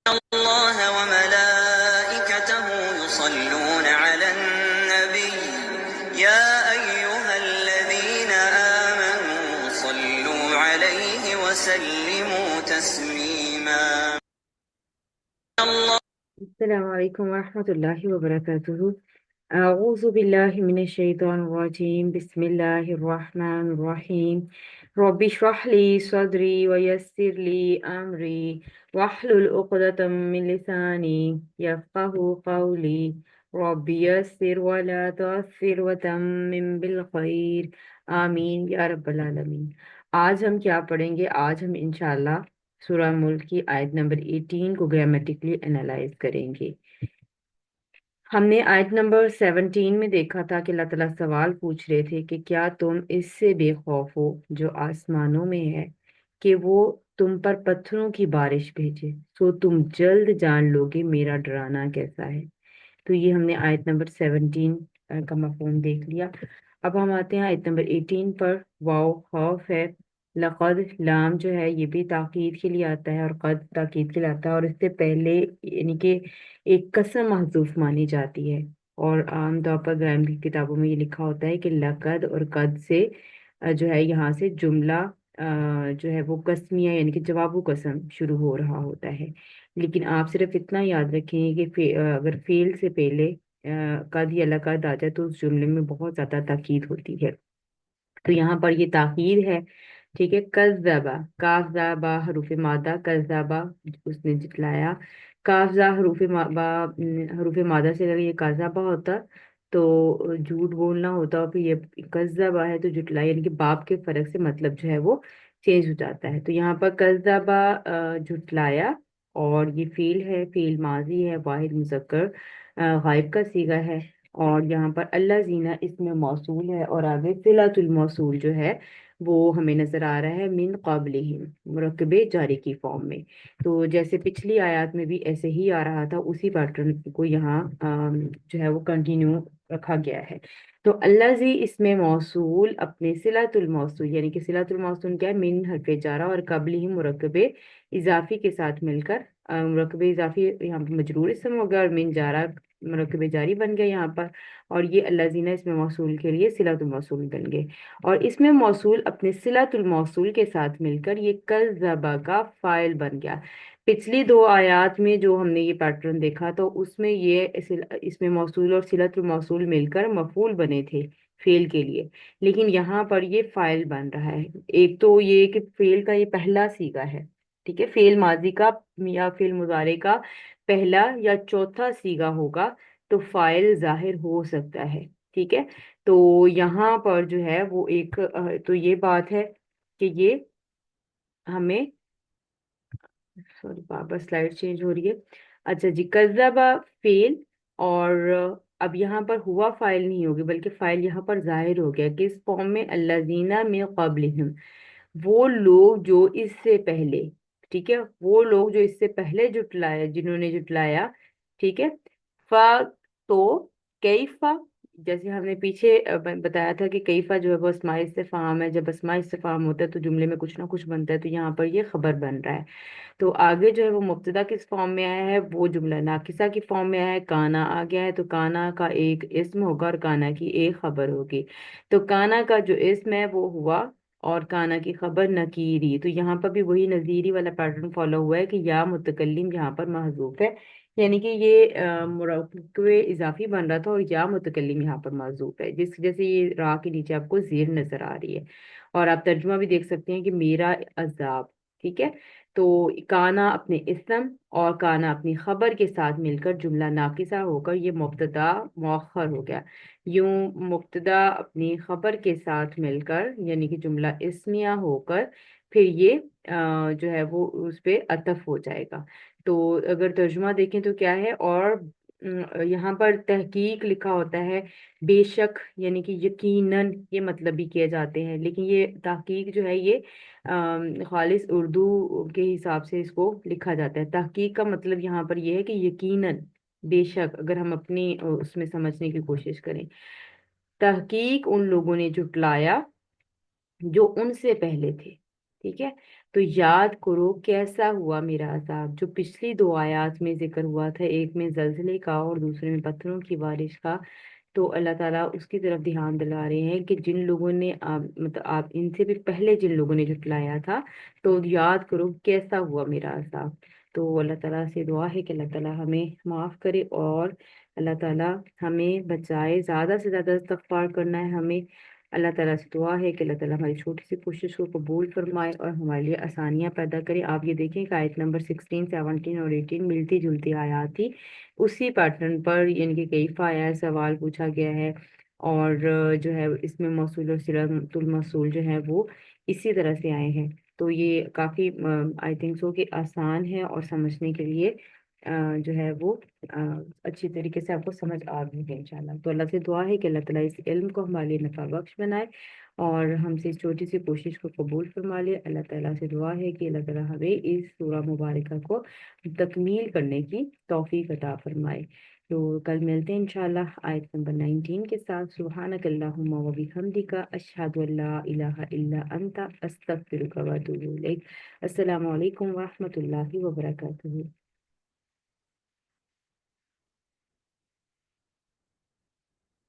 الله وملائكته يصلون على النبي يا أيها الذين آمنوا صلوا عليه وسلموا تسليما الله السلام عليكم ورحمة الله وبركاته. أعوذ بالله من الشيطان الرجيم. بسم الله الرحمن الرحيم. رب اشرح لي صدري ويسر لي أمري واحلل عقدة من لساني يفقه قولي. رب يسر ولا تعسر وتمم بالخير. آمين या रब्बल आलमीन। आज हम क्या पढ़ेंगे? आज हम इंशाल्लाह सूरह मुल्क की आयत नंबर 18 को ग्रामेटिकली एनालाइज करेंगे। हमने आयत नंबर 17 में देखा था कि अल्लाह ताला सवाल पूछ रहे थे कि क्या तुम इससे बेखौफ हो जो आसमानों में है कि वो तुम पर पत्थरों की बारिश भेजे, सो तुम जल्द जान लोगे मेरा डराना कैसा है। तो ये हमने आयत नंबर 17 का मफहूम देख लिया। अब हम आते हैं आयत नंबर 18 पर। वाओ खौफ है। लक़द लाम जो है ये भी ताकीद के लिए आता है और कद ताकीद के लिए आता है, और इससे पहले यानी कि एक कसम महजूफ मानी जाती है। और आम तौर पर ग्रामर की किताबों में ये लिखा होता है कि लक़द और कद से जो है यहाँ से जुमला जो है वो कस्मिया यानी कि जवाबु कसम शुरू हो रहा होता है। लेकिन आप सिर्फ इतना याद रखें कि अगर फेल से पहले कद या लकद आ जाए तो उस जुमले में बहुत ज्यादा ताकीद होती है। तो यहाँ पर ये ताकीद है। ठीक है। कज़्ज़बा, काफ़ज़ाबा हरूफ मादा, कज़्ज़बा उसने जितलाया। काफ़ज़ा हरूफ मादा से अगर ये काज़ाबा होता तो झूठ बोलना होता, और फिर ये कज़्ज़बा है तो जुटलाया, यानी कि बाप के फर्क से मतलब जो है वो चेंज हो जाता है। तो यहाँ पर कज़्ज़बा जुटलाया, और ये फ़ील है, फ़ील माजी है, वाहिद मुज़क्कर गायब का सीगा है। और यहाँ पर अल्लाह जीना इसमें मौसूल है, और आगे सिलातुल मौसूल जो है वो हमें नजर आ रहा है मिन क़ब्लिहिम मुरक्कबे जारी की फॉर्म में। तो जैसे पिछली आयत में भी ऐसे ही आ रहा था, उसी पैटर्न को यहाँ जो है वो कंटिन्यू रखा गया है। तो अल्लाजी इसमें मौसूल अपने सिलातुल मौसूल यानी कि सिलातुल मौसूल क्या है? मिन हरफे जारा और क़ब्लिहिम मुरक्कबे इजाफी के साथ मिलकर मुरक्कबे इजाफी यहाँ पे मजरूर इसम हो गया, और मिन जारा मुरक्कबे जारी बन गया यहाँ पर। और ये अल्लाजीना इसमें मौसूल के लिए सिलातुल मौसूल बन गए। और इसमें मौसूल अपने सिलातुल मौसूल के साथ मिलकर ये कज़्ज़बा का फाइल बन गया। पिछली दो आयत में जो हमने ये पैटर्न देखा तो उसमें ये इसमें मौसूल और सिलातुल मौसूल मिलकर मफूल बने थे फेल के लिए, लेकिन यहाँ पर ये फाइल बन रहा है। एक तो ये कि फेल का ये पहला सीगा है। ठीक है। फेल माजी का या फेल मुजारे का पहला या चौथा सीगा होगा तो फाइल जाहिर हो सकता है। ठीक है। तो यहाँ पर जो है वो एक तो ये बात है कि ये हमें, सॉरी बार बार स्लाइड चेंज हो रही है। अच्छा जी, कज़्ज़बा फेल, और अब यहाँ पर हुआ फाइल नहीं होगी बल्कि फाइल यहाँ पर जाहिर हो गया किस फॉर्म में? अल्लाज़ीना मिन क़ब्लिहिम, वो लोग जो इससे पहले। ठीक है। वो लोग जो इससे पहले जुटलाया, जिन्होंने जुटलाया। ठीक है। फा तो कैफा, जैसे हमने पीछे बताया था कि कैफा जो है वो अस्माए इस्तिफहाम है। जब अस्माए इस्तिफहाम होता है तो जुमले में कुछ ना कुछ बनता है, तो यहाँ पर ये खबर बन रहा है। तो आगे जो है वो मुब्तदा किस फॉर्म में आया है? वो जुमला नाकिसा की फॉर्म में आया है, काना आ गया है। तो काना का एक इस्म होगा और काना की एक खबर होगी। तो काना का जो इस्म है वो हुआ और काना की खबर नकीरी। तो यहाँ पर भी वही नजीरी वाला पैटर्न फॉलो हुआ है कि या मुतकल्लिम यहाँ पर महजूफ है, यानी कि ये मुरक्कबे इजाफी बन रहा था और या मुतकल्लिम यहाँ पर महजूफ है, जिस जैसे ये रा के नीचे आपको जेर नजर आ रही है। और आप तर्जुमा भी देख सकते हैं कि मेरा अजाब। ठीक है। तो काना अपने इस्म और काना अपनी खबर के साथ मिलकर जुमला नाकिसा होकर ये मुब्तदा मौखर हो गया। यूं मुब्तदा अपनी खबर के साथ मिलकर यानी कि जुमला इस्मिया होकर फिर ये जो है वो उस पे अतफ हो जाएगा। तो अगर तर्जुमा देखें तो क्या है? और यहाँ पर तहकीक लिखा होता है, बेशक यानी कि यकीनन ये मतलब भी किए जाते हैं, लेकिन ये तहकीक जो है ये खालिस उर्दू के हिसाब से इसको लिखा जाता है। तहकीक का मतलब यहाँ पर ये है कि यकीनन, बेशक, अगर हम अपनी उसमें समझने की कोशिश करें। तहकीक उन लोगों ने जुटलाया जो उनसे पहले थे। ٹھیک ہے، تو یاد کرو کیسا ہوا میرا عذاب، جو پچھلی دو آیات میں ذکر ہوا تھا، ایک میں زلزلے کا اور دوسرے میں پتھروں کی بارش کا، تو اللہ تعالیٰ اس کی طرف دھیان دلا رہے ہیں کہ جن لوگوں نے مطلب آپ ان سے بھی پہلے جن لوگوں نے جھٹلایا تھا، تو یاد کرو کیسا ہوا میرا عذاب۔ تو اللہ تعالیٰ سے دعا ہے کہ اللہ تعالیٰ ہمیں معاف کرے اور اللہ تعالیٰ ہمیں بچائے، زیادہ سے زیادہ استغفار کرنا ہے ہمیں۔ اللہ تعالیٰ سے دعا ہے کہ اللہ تعالیٰ ہماری چھوٹی سی کوشش کو قبول فرمائے اور ہمارے لیے آسانیاں پیدا کرے۔ آپ یہ دیکھیں کہ آیت نمبر 16، 17 اور 18 ملتی جلتی آیات تھی، اسی پیٹرن پر یعنی کہ کیف آیا ہے، سوال پوچھا گیا ہے، اور جو ہے اس میں موصول اور صلۃ الموصول جو ہے وہ اسی طرح سے آئے ہیں۔ تو یہ کافی آئی تھنک سو کہ آسان ہے اور سمجھنے کے لیے جو ہے وہ اچھی طریقے سے آپ کو سمجھ آ گئی ہے انشاءاللہ۔ تو اللہ سے دعا ہے کہ اللہ تعالیٰ اس علم کو ہمارے لیے نفع بخش بنائے اور ہم سے اس چھوٹی سی کوشش کو قبول فرما لے۔ اللہ تعالیٰ سے دعا ہے کہ اللہ تعالیٰ ہمیں اس سورہ مبارکہ کو تکمیل کرنے کی توفیق عطا فرمائے۔ تو کل ملتے ہیں انشاءاللہ آیت نمبر 19 کے ساتھ۔ سبحانک اللہم و بحمدک، اشہد ان لا الہ الا انت، استغفرک و اتوب الیک۔ السلام علیکم ورحمۃ اللہ وبرکاتہ۔